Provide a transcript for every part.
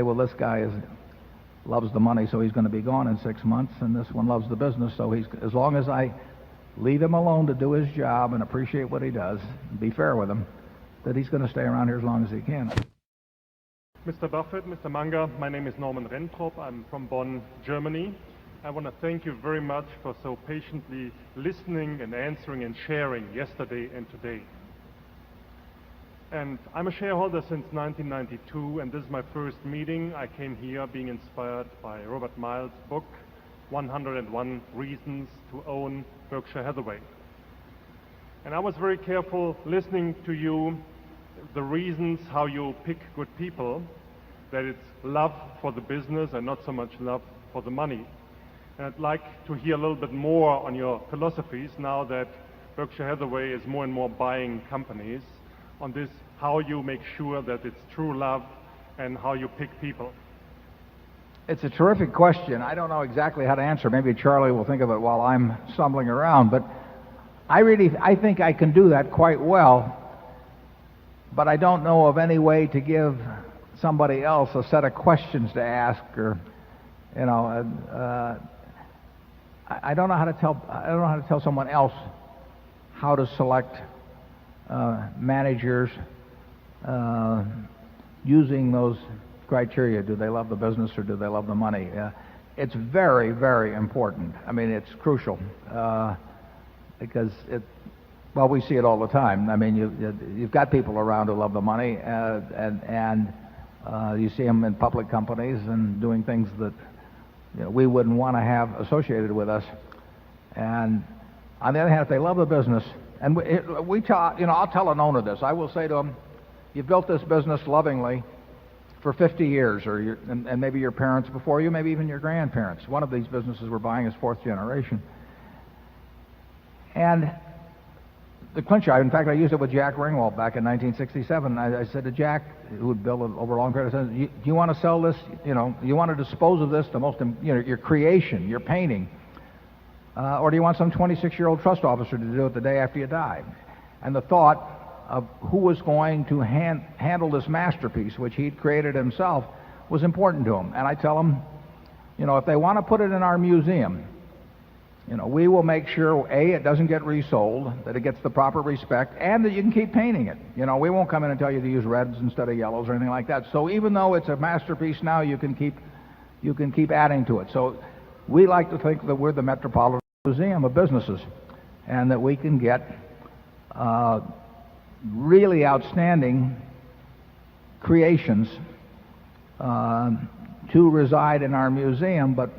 well, this guy loves the money, so he's going to be gone in 6 months, and this one loves the business, so as long as I leave him alone to do his job and appreciate what he does, and be fair with him, that he's going to stay around here as long as he can. Mr. Buffett, Mr. Munger, my name is Norman Rentrop. I'm from Bonn, Germany. I want to thank you very much for so patiently listening and answering and sharing yesterday and today. And I'm a shareholder since 1992, and this is my first meeting. I came here being inspired by Robert Miles' book, 101 Reasons to Own Berkshire Hathaway. And I was very careful listening to you, the reasons how you pick good people, that it's love for the business and not so much love for the money. And I'd like to hear a little bit more on your philosophies now that Berkshire Hathaway is more and more buying companies, on this, how you make sure that it's true love and how you pick people. It's a terrific question. I don't know exactly how to answer. Maybe Charlie will think of it while I'm stumbling around, but I think I can do that quite well, but I don't know of any way to give somebody else a set of questions to ask, or, you know, I don't know how to tell someone else how to select managers using those criteria. Do they love the business or do they love the money? It's very, very important. I mean, it's crucial because well, we see it all the time. I mean, you've got people around who love the money, and you see them in public companies and doing things that, you know, we wouldn't want to have associated with us. And on the other hand, if they love the business, and I'll tell an owner this. I will say to him, "You built this business lovingly for 50 years, and maybe your parents before you, maybe even your grandparents. One of these businesses we're buying is fourth generation." And the clincher, in fact, I used it with Jack Ringwald back in 1967. I said to Jack, who would build it over a long period of time, "Do you want to sell this? You know, you want to dispose of this, your creation, your painting, or do you want some 26-year-old trust officer to do it the day after you die?" And the thought of who was going to handle this masterpiece, which he'd created himself, was important to him. And I tell him, you know, if they want to put it in our museum, you know, we will make sure, A, it doesn't get resold, that it gets the proper respect, and that you can keep painting it. You know, we won't come in and tell you to use reds instead of yellows or anything like that. So even though it's a masterpiece now, you can keep adding to it. So we like to think that we're the Metropolitan Museum of businesses, and that we can get really outstanding creations to reside in our museum, but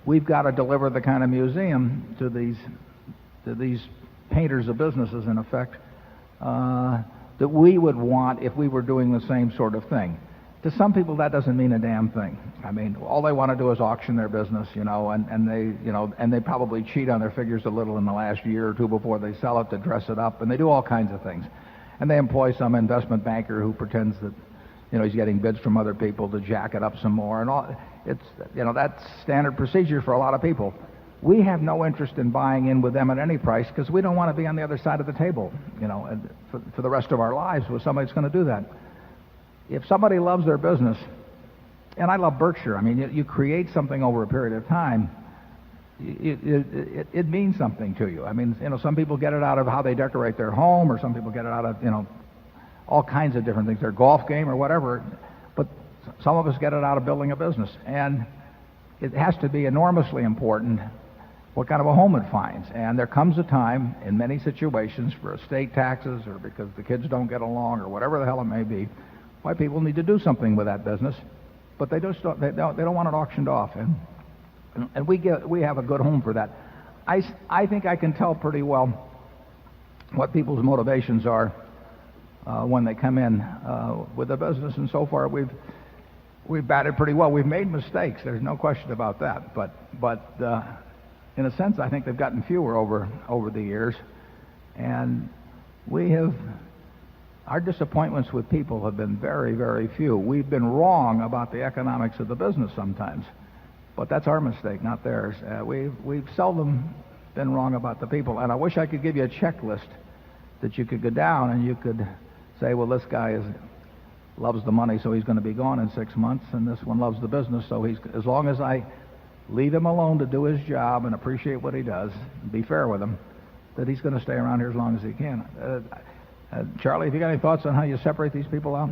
we've got to deliver the kind of museum to these painters of businesses, in effect, that we would want if we were doing the same sort of thing. To some people, that doesn't mean a damn thing. I mean, all they want to do is auction their business, you know, and they probably cheat on their figures a little in the last year or two before they sell it to dress it up, and they do all kinds of things. And they employ some investment banker who pretends that, you know, he's getting bids from other people to jack it up some more, and all. It's, you know, that's standard procedure for a lot of people. We have no interest in buying in with them at any price because we don't want to be on the other side of the table, you know, for the rest of our lives with somebody that's going to do that. If somebody loves their business, and I love Berkshire, I mean, you create something over a period of time, it means something to you. I mean, you know, some people get it out of how they decorate their home, or some people get it out of, you know, all kinds of different things, their golf game or whatever, but some of us get it out of building a business. And it has to be enormously important what kind of a home it finds. And there comes a time in many situations for estate taxes, or because the kids don't get along, or whatever the hell it may be, why people need to do something with that business, but they don't want it auctioned off, and we have a good home for that. I think I can tell pretty well what people's motivations are when they come in with a business, and so far we've batted pretty well. We've made mistakes, there's no question about that, but in a sense I think they've gotten fewer over the years, and our disappointments with people have been very, very few. We've been wrong about the economics of the business sometimes, but that's our mistake, not theirs. We've seldom been wrong about the people, and I wish I could give you a checklist that you could go down and you could say, well, this guy loves the money, so he's going to be gone in 6 months, and this one loves the business, so as long as I leave him alone to do his job and appreciate what he does, and be fair with him, that he's going to stay around here as long as he can. Charlie, have you got any thoughts on how you separate these people out?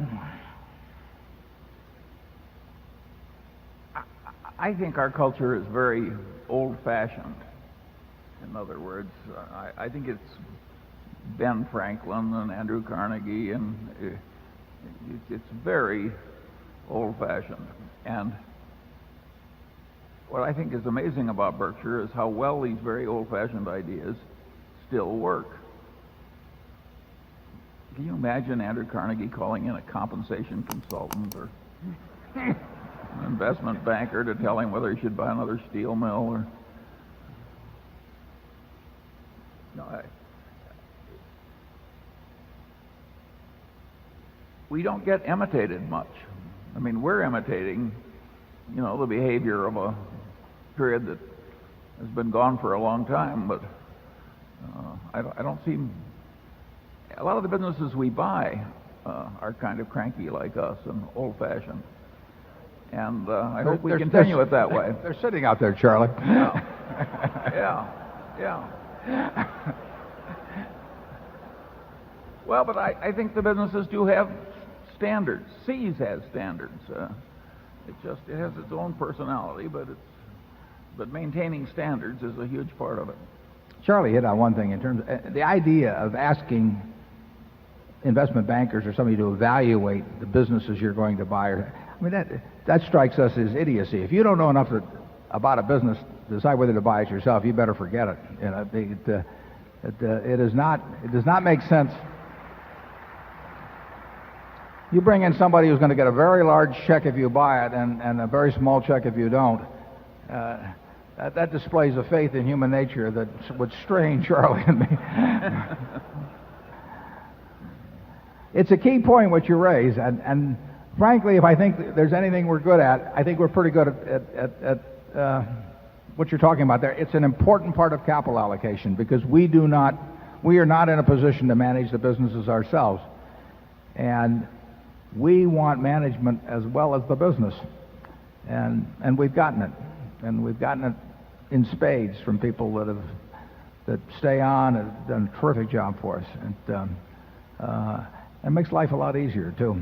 I think our culture is very old-fashioned. In other words, I think it's Ben Franklin and Andrew Carnegie, and it's very old-fashioned. And what I think is amazing about Berkshire is how well these very old-fashioned ideas still work. Can you imagine Andrew Carnegie calling in a compensation consultant or an investment banker to tell him whether he should buy another steel mill or... No, we don't get imitated much. I mean, we're imitating, the behavior of a period that has been gone for a long time, but I don't see... A lot of the businesses we buy are kind of cranky like us and old-fashioned. And I hope we continue it that way. They're sitting out there, Charlie. Yeah. Well, but I think the businesses do have standards. Seas has standards. It has its own personality, but maintaining standards is a huge part of it. Charlie hit on one thing in terms of the idea of asking investment bankers or somebody to evaluate the businesses you're going to buy. I mean, that strikes us as idiocy. If you don't know enough about a business to decide whether to buy it yourself, you better forget it. It does not make sense. You bring in somebody who's going to get a very large check if you buy it and a very small check if you don't. That displays a faith in human nature that would strain Charlie and me. It's a key point what you raise, and frankly, if I think there's anything we're good at, I think we're pretty good at what you're talking about there. It's an important part of capital allocation because we are not in a position to manage the businesses ourselves, and we want management as well as the business, and we've gotten it, and we've gotten it in spades from people that stay on and have done a terrific job for us, and it makes life a lot easier too.